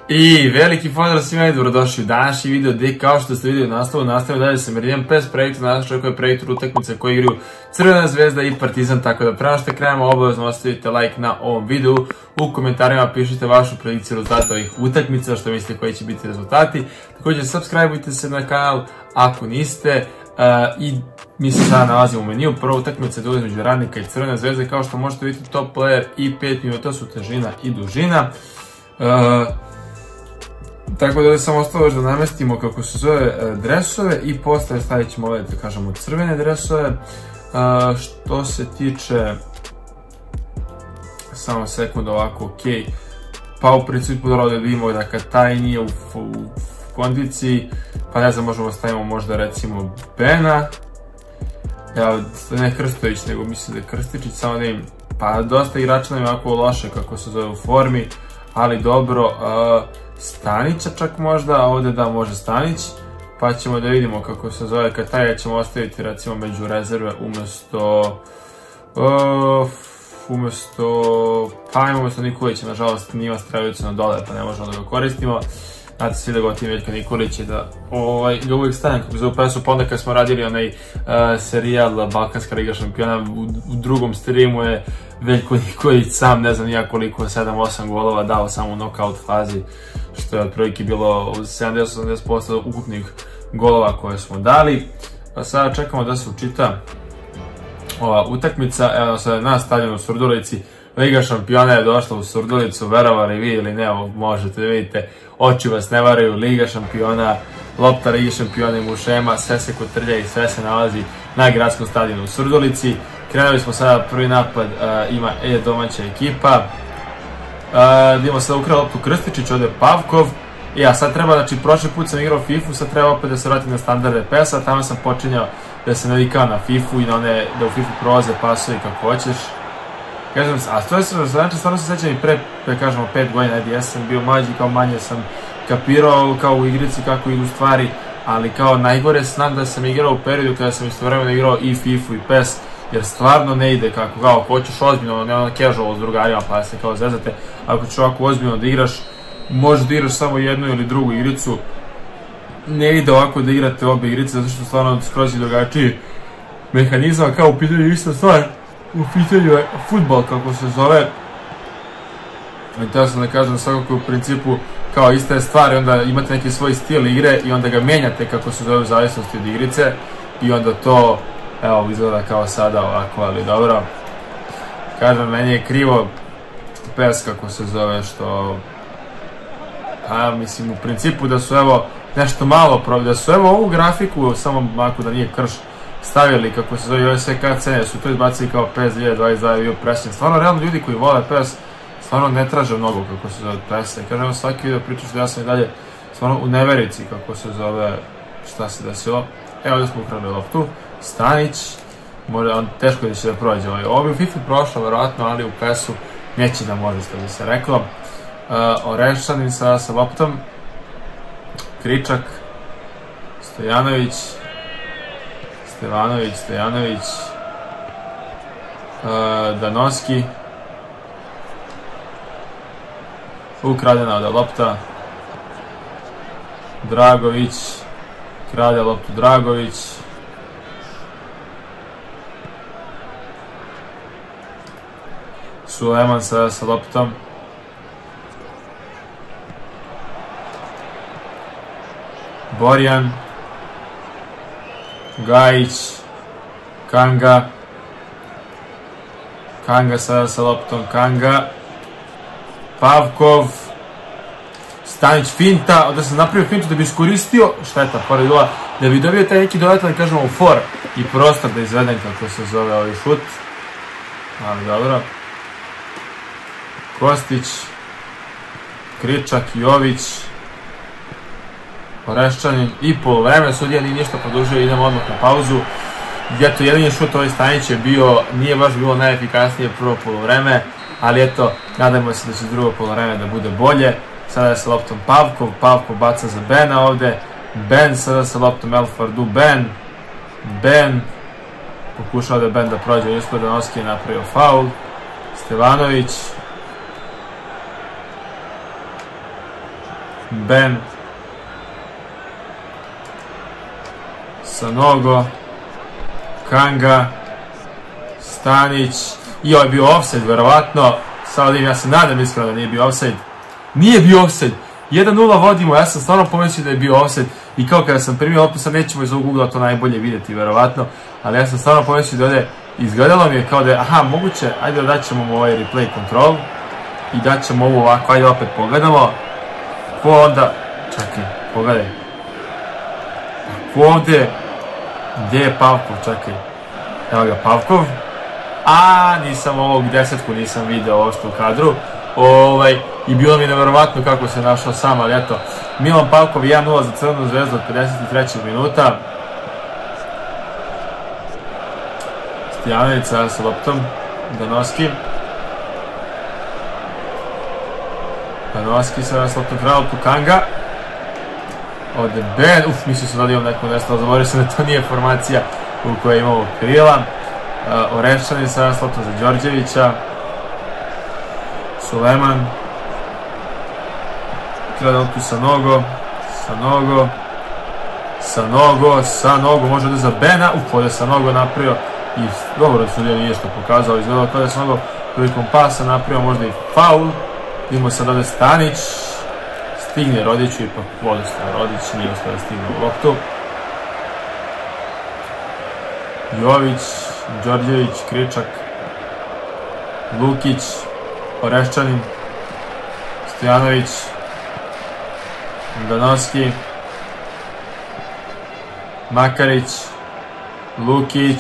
I veliki pozdrav svima i dobrodošli u današnji video gdje, kao što ste vidjeli nastavljamo dalje sa Meridian PES projektu. Danas očekuje projektor utakmice koji igraju Crvena zvezda i Partizan, tako da prema što krenemo obavezno ostavite like na ovom videu. U komentarima pišite vašu predikciju rezultata ovih utakmica, što mislite koji će biti rezultati. Također subscribeujte se na kanal ako niste. I mi se sada nalazimo u meniju. Prva utakmica je između Radnika i Crvene zvezde. Kao što možete vidjeti, top player i 5 minuta su težina i dužina. Tako da samo ostalo da namestimo kako se zove dresove i posle stavit ćemo ove, da kažemo, crvene dresove. Što se tiče, samo sekund, ovako, ok, pa u principu da ovdje vidimo da kad taj nije u kondiciji, pa ne znam, možemo stavimo možda recimo Bena, ne Krstović, nego mislim da je Krstičić, samo da im, pa dosta igrača nam je ovako loše kako se zove u formi, ali dobro. Stanića čak možda, a ovdje da može Stanić, pa ćemo da vidimo kako se zove Kataja, ćemo ostaviti recimo među rezerve umjesto Nikolića, nažalost Nima Strelicu na dole pa ne možemo da ga koristimo. Znate svi da gotivim Veljka Nikolić i da ga uvijek stavim kako se u PES-u, pa onda kad smo radili onaj serijal Balkanska liga šampiona, u drugom streamu je Veljko Nikolić sam, ne znam nijak koliko, 7-8 golova dao samo u knockout fazi, što je otprilike bilo 70-80% ukupnih golova koje smo dali. Pa sada čekamo da se učita ova utakmica. Evo sada je nas stavljeno u Surdulici. Liga šampiona je došla u Surdulicu, verovali vi ili ne, možete da vidite, oči vas ne varaju. Liga šampiona, lopta Lige šampiona i mušema, sve se kotrlja i sve se nalazi na gradskom stadionu u Surdulici. Krenuli smo sada, prvi napad ima domaća ekipa. Idemo sada ukrao loptu Krstičić, ovdje Pavkov. Ja sad treba, znači prošli put sam igrao FIFA, sad treba opet da se vratim na standarde PES-a, tamo sam počinjao da se navikao na FIFA i na one, da u FIFA prolaze pasovi kako hoćeš. Kažem, a to je znači, stvarno se sećam i pre, da kažemo, 5 godina, ja sam bio mlađi, kao manje sam kapirao kao u igrici kako idu stvari, ali kao najgore znam da sam igrao u periodu kada sam istovremeno igrao i FIFA i PES, jer stvarno ne ide kako, kao hoćeš ozbiljno, ne ono casual s drugarima pa se kao zezate, ako ćeš ovako ozbiljno da igraš, možeš da igraš samo jednu ili drugu igricu, ne ide ovako da igrate obe igrice, zato što stvarno skroz je drugačiji mehanizam, kao u pitanju ista stvar, u pitanju je futbol kako se zove, i to sam da kažem svakako u principu kao ista je stvar i onda imate neki svoj stil igre i onda ga menjate kako se zove u zavisnosti od igrice i onda to, evo, izgleda kao sada ovako, ali dobro. Kažem, meni je krivo PES kako se zove, što, mislim u principu da su evo nešto malo da su evo ovu grafiku, samo ako da nije krš, stavili kako se zove i ove sve cutscene, su to izbacili kao PES 2022 bio presljen. Stvarno, realno ljudi koji vole PES, stvarno ne traže mnogo kako se zove PES-a. I kažem, svaki video pričaš da ja sam i dalje stvarno u neverici kako se zove šta se desilo. Evo ovdje smo ukradili loptu. Stanić, on teško da će da prođe ovo bi u FIFA prošlo verovatno, ali u PES-u neće da može, što bi se reklo. Orešanin sa loptom, Kričak, Stojanović, Danoski, ukradena ovdje lopta, Dragović, krade loptu Dragović, Suleman sa loptom, Borjan, Gajić, Kanga sada sa loptom, Pavkov, Stanić finta, onda sam napravio fintu da bi iskoristio, šteta, pored gola, da bi dobio taj neki dodatan, da kažemo, for i prostor da izvedem kako se zove ovaj šut, ali dobro. Kostić, Kričak, Jović, Oreščanin i polovreme, sudija nije ništa produžio, idemo odmah na pauzu. Eto, jedan je šut ovaj Stanić je bio, nije baš bilo najefikasnije prvo polovreme, ali eto, nadajmo se da će drugo polovreme da bude bolje. Sada je sa loptom Pavkov baca za Bena ovde, Ben sada sa loptom El Fardu, Ben, pokušao da je Ben da prođe, uspio Danoski je napravio faul, Stevanović, Ben, Sanogo, Kanga, Stanić, i ovo je bio offside, verovatno, sad ja se nadam iskreno da nije bio offside, nije bio offside, 1-0 vodimo, ja sam stvarno pomislio da je bio offside i kao kada sam primio opis, sad nećemo iz ovog ugla to najbolje vidjeti, verovatno, ali ja sam stvarno pomislio da ovdje izgledalo mi je kao da je, aha, moguće, ajde da daćemo mu ovaj replay control i daćemo ovo ovako, ajde opet pogledamo, ko onda, čekaj, pogledaj, ko ovdje, gdje je Pavkov, čekaj, evo ga Pavkov, a nisam ovog desetku, nisam video ovo što u kadru, i bilo mi nevjerovatno kako se našao sam, ali eto, Milan Pavkov 1-0 za Crvenu zvezdu od 53. minuta. Stojanović sa loptom, Danoski sa loptom kralom Kanga. Ovdje Ben, mislio sam da li imam neko nešto, zaboravio sam da to nije formacija u kojoj imamo krila. Oreščanin sa loptom za Đorđevića. Suleman. Kralj loptu Sanogo, može da za Bena, ovdje Sanogo napravio i dobro sudija nije što pokazao, izgledao kao da Sanogo prilikom pasa napravio možda i faul. Vidimo sad ovdje Stanić, stigne Rodiću, ipak vodostaje Rodić, nije uspio da stigne u loptu. Jović, Đorđević, Kričak, Lukić, Oreščanin, Stojanović, Danoski, Makarić, Lukić,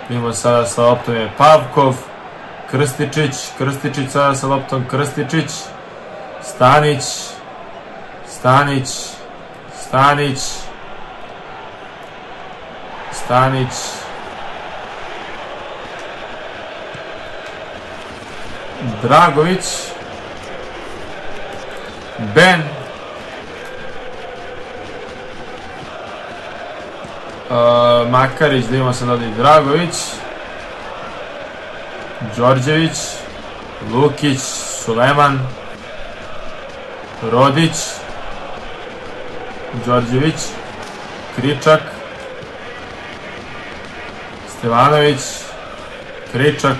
vidimo sada sa loptom je Pavkov, Krstičić sada sa loptom, Stanić, Dragović, Ben, Makarić, da imamo sad ovdje i Dragović, Đorđević, Lukić, Suleman, Rodić, Đorđević, Kričak, Stevanović, Kričak.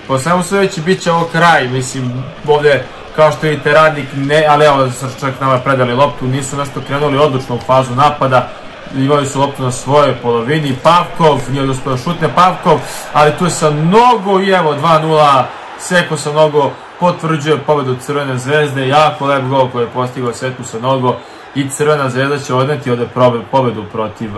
Po svemu sudeći bit će ovo kraj, mislim, ovdje kao što vidite Radnik, ali evo da su čak nama predali loptu, nisu nešto krenuli odlučno u fazu napada, imali su loptu na svojoj polovini, Pavkov, nije uspio šutne Pavkov, ali tu je sa Nogo i evo 2-0, Seko sa Nogo potvrđuje pobedu Crvene zvezde, jako lep gol koji je postigao Seko sa Nogo i Crvena zvezda će odneti ovdje pobedu protiv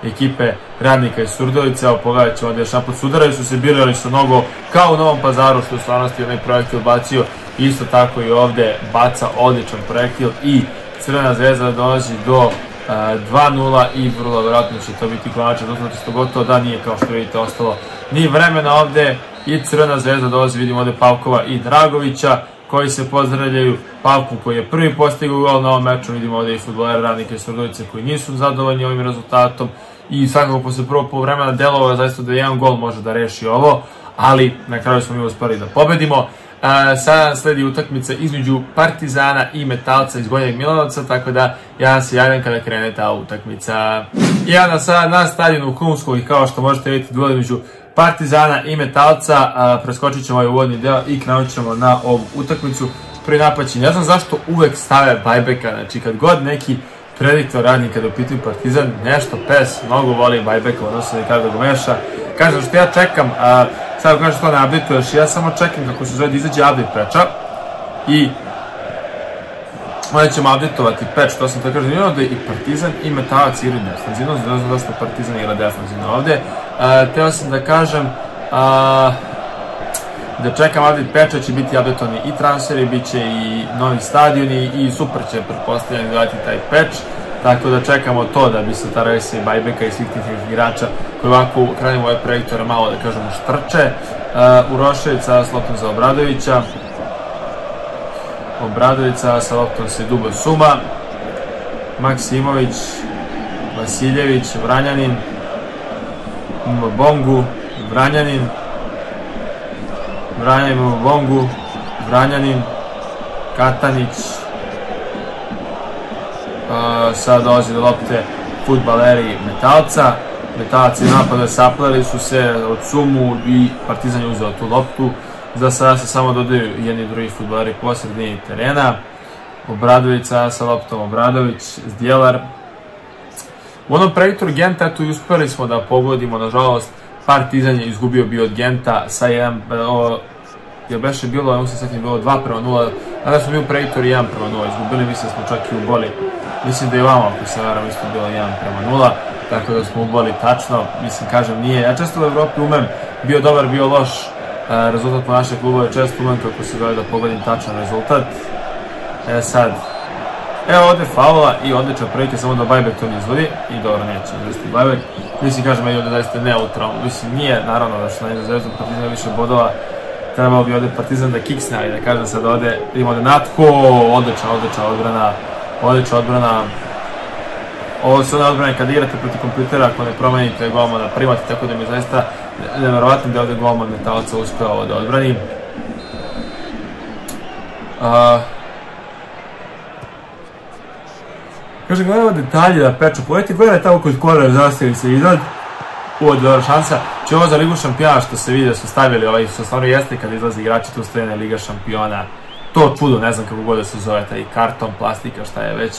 ekipe Radnika iz Surdulice. Evo pogledat ćemo ovdje šaput, sudarali su se, birali sa Nogo kao u Novom Pazaru, što u stvarnosti onaj projektil bacio, isto tako i ovdje baca odličan projektil i Crvena zvezda dolazi do 2-0 i vrlo vjerojatno će to biti konačan rezultat, što gotovo da nije kao što vidite ostalo ni vremena ovdje i Crvena zvezda dolazi, vidimo ovdje Pavkova i Dragovića koji se pozdravljaju, Pavku koji je prvi postigao gol na ovom meču, vidimo ovdje i fudbalera Radnika iz Surdulice koji nisu zadovoljni ovim rezultatom i svakako posle prvog poluvremena delovao zaista da jedan gol može da reši ovo, ali na kraju smo mi uspeli da pobedimo. Sada sledi utakmica između Partizana i Metalca iz Gornjeg Milanovca, tako da ja se javljam kada krene ta utakmica. I onda sada na stadionu Krunskog i kao što možete vidjeti duel između Partizana i Metalca, preskočit ćemo ovaj uvodni deo i krenut ćemo na ovu utakmicu. Prvi napad će, ne znam zašto uvek stave bajbeka, znači kad god neki prediktor Radnik kada upituju Partizan, nešto PES mnogo voli bajbeka, odnosno nekada da go meša. Kažem što ja čekam, sad kažem što ne update-uješ, ja samo čekam kako se zove da izađe update patcha i onda ćemo update-ovati patch, to sam tako kažem, ovdje i Partizan i Metalac igraju defanzivno, znam da što Partizan igra defanzivno ovdje. Teo sam da kažem da čekam update patcha, će biti updateovani i transferi, bit će i novi stadioni i super će pretpostavljeni gledati taj patch. Tako da čekamo to da bi se ta revizija bajbeka i svih tih igrača koji ovako krenimo ove projektore malo da kažemo štrče. Uroševica s loptom za Obradovića. Obradovića sa loptom se Dubo Suma. Maksimović, Vasiljević, Vranjanin. Mbongu, Vranjanin. Vranjanin, Mbongu, Vranjanin. Katanić. Sada dolazi do lopte fudbaleri Metalca. Metalac i napada sapleli su se od Sumu i Partizan je uzeo tu loptu. Za sada se samo dodaju jedni i drugi fudbaleri po sredini terena. Obradović sa loptom, Obradović, Zdjelar. U onom projektoru Genta tu uspeli smo da pogodimo, nažalost, Partizan je izgubio bio od Genta sa 1, jer beše bilo, ja mislim sad je bilo 2:0, tada smo mi u projektoru 1:0 izgubili, mislim da smo čak i uboli, mislim da je vama, ako se varam, isto bilo 1:0, tako da smo uboli tačno, mislim, kažem, nije, ja često u Evropi umem, bio dobar, bio loš rezultat po naše klubove, često umem kako se gleda da pogodim tačan rezultat. Sad, evo ovdje faula i odličan projekt je samo da Bajbek to ne izvodi i dobro neće izvesti Bajbek. Mislim, kažem, meni ovdje zaista neutralno, mislim, nije naravno da što na Zvezdu Partizan više bodova, trebalo bi ovdje Partizan da kiksne, ali da kažem sad ovdje, imamo ovdje Natko, odlična odbrana. Ovo su one odbrane kad igrate protiv kompjutera, ako ne promenite golmana, primate, tako da mi je zaista nevjerovatno da je ovdje golman Metalca uspeo da odbrani. Kaže, gledamo detalje da peču pojeti, gledaj tamo kod korner zastavi se iznad. Ovo je dobra šansa. Či ovo za Ligu šampiona što se vidi da su stavili, što stvarno jeste kad izlazi igrači tu stoje na Liga šampiona. To čudo, ne znam kako god da se zove, taj karton, plastika, šta je već.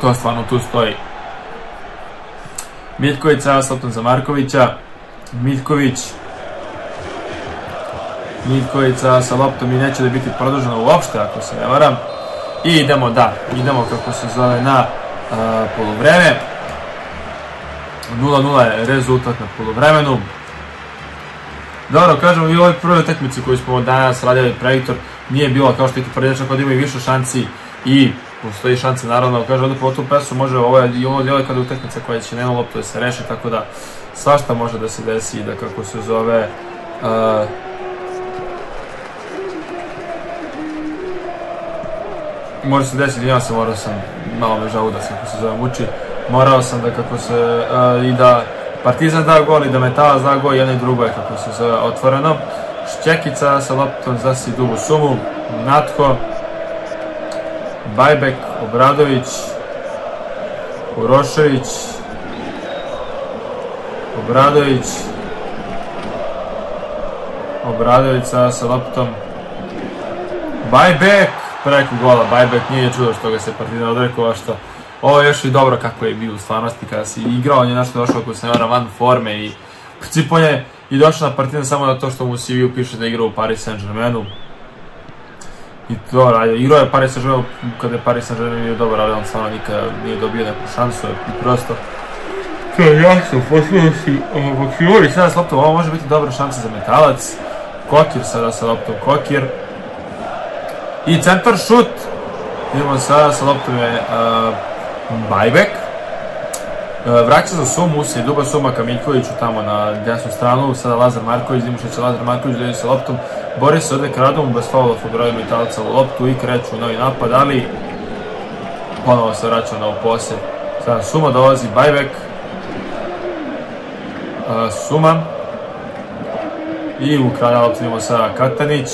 To stvarno tu stoji. Miljković sada s loptom za Markovića. Miljković sa loptom i neće da biti produženo uopšte, ako se ne varam. I idemo kako se zove na poluvreme. 0:0 je rezultat na poluvremenu. Dobro, kažemo, i u ovoj prvoj utakmici koju smo danas radili projektor nije bilo, kao što je tvrdeća, kod ima i više šanci i postoji šanse, naravno, kaže ovdje po tu pesu može ovo djelo kada utakmica koja će nema loptu da se reši, tako da svašta može da se desi, da kako se zove može se desiti, ja sam morao sam, malo me žao da se kako se zove muči, morao sam da kako se i da Partizan da gol i da Metalac da gol, jedno i drugo je kako se zove otvoreno. Šćekica sa loptom za Dubu Sumu, Natko, Bajbek, Obradović, Urošević, Obradović sa loptom, Bajbek, preko gola, Bajbek, nije čudo što ga se Partizan odrekao, što ovo je još i dobro kako je bio u stvarnosti kada si igrao, on je nešto došao ako se ne vara van forme i u principu on je i došao na Partizan samo na to što mu u CV-u piše da igra u Paris Saint-Germainu. I to, igrao je Paris Saint-Germainu kada je Paris Saint-Germain bio dobar, ali on stvarno nikada nije dobio neku šansu i prosto to je jasno, poslušao si Maksimuri sada s loptom, ovo može biti dobra šansa za Metalac. Kokir sada sa loptom, Kokir i centar šut, idemo sada sa loptom je Bajbek, vraća za Sumu, se Duba Suma ka Miljkoviću tamo na desnu stranu, sada Lazar Marković, vidimo što će Lazar Marković dođe sa loptom, bori se ovdje Kradom, bez faula fudbalera Metalca u loptu i kreću u novi napad, ali ponovo se vraća na posjed. Sada Suma dolazi, Bajbek, Suma i u kralja loptu idemo sada Katanić,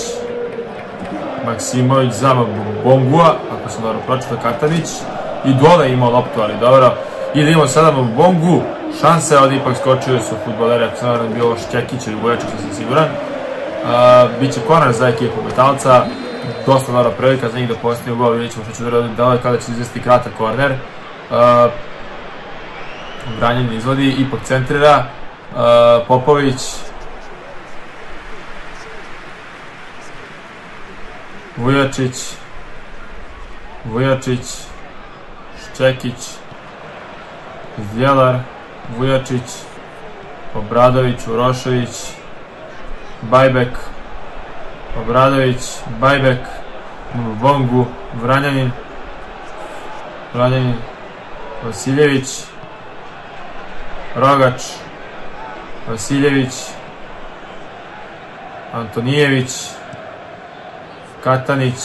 Maksimović za Bongua, ako sam dobro pročitao, Katanić i dole imao loptu, ali dobro. I da imamo sada Bongu, šanse, ovdje ipak skočio su fudbaleri, ako sam naravno bio Šćekić ili Vujačić, da sam siguran. Biće korner za ekipu Metalca, dosta dobra prilika za njih da postigne gol, vidjet ćemo što će da ovaj kada će izvesti kratak korner. Branjan izvodi, ipak centrira, Popović, Vujačić, Šćekić, Zdjelar, Vujačić, Obradović, Urošević, Bajbek, Bongu, Vranjanin, Vasiljević, Rogač, Vasiljević, Antonijević, Katanić.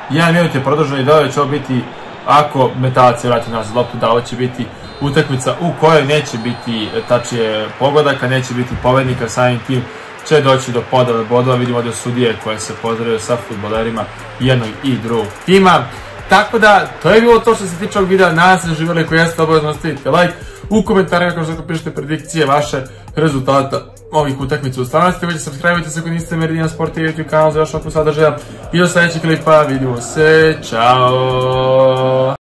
1 minut je produženo i da li će ovo biti, ako Metalac se vrati nazad loptu, da ovo će biti utakmica u kojoj neće biti tačije pogodaka, neće biti pobednika, samim tim će doći do podele bodova. Vidimo da sudije koje se pozdravljaju sa fudbalerima jednog i drugog tima. Tako da, to je bilo to što se tiče ovog videa. Nadam se da živjeli, ako jeste, obavezno ostavite like. U komentarima kao što pišete predikcije vaše rezultata ovih utakmica u stvarnosti. Također subscribe-ite se ako niste Meridian Sport i YouTube kanal za još ovakvu sadržaja. I do sljedećeg klipa, vidimo se, čao!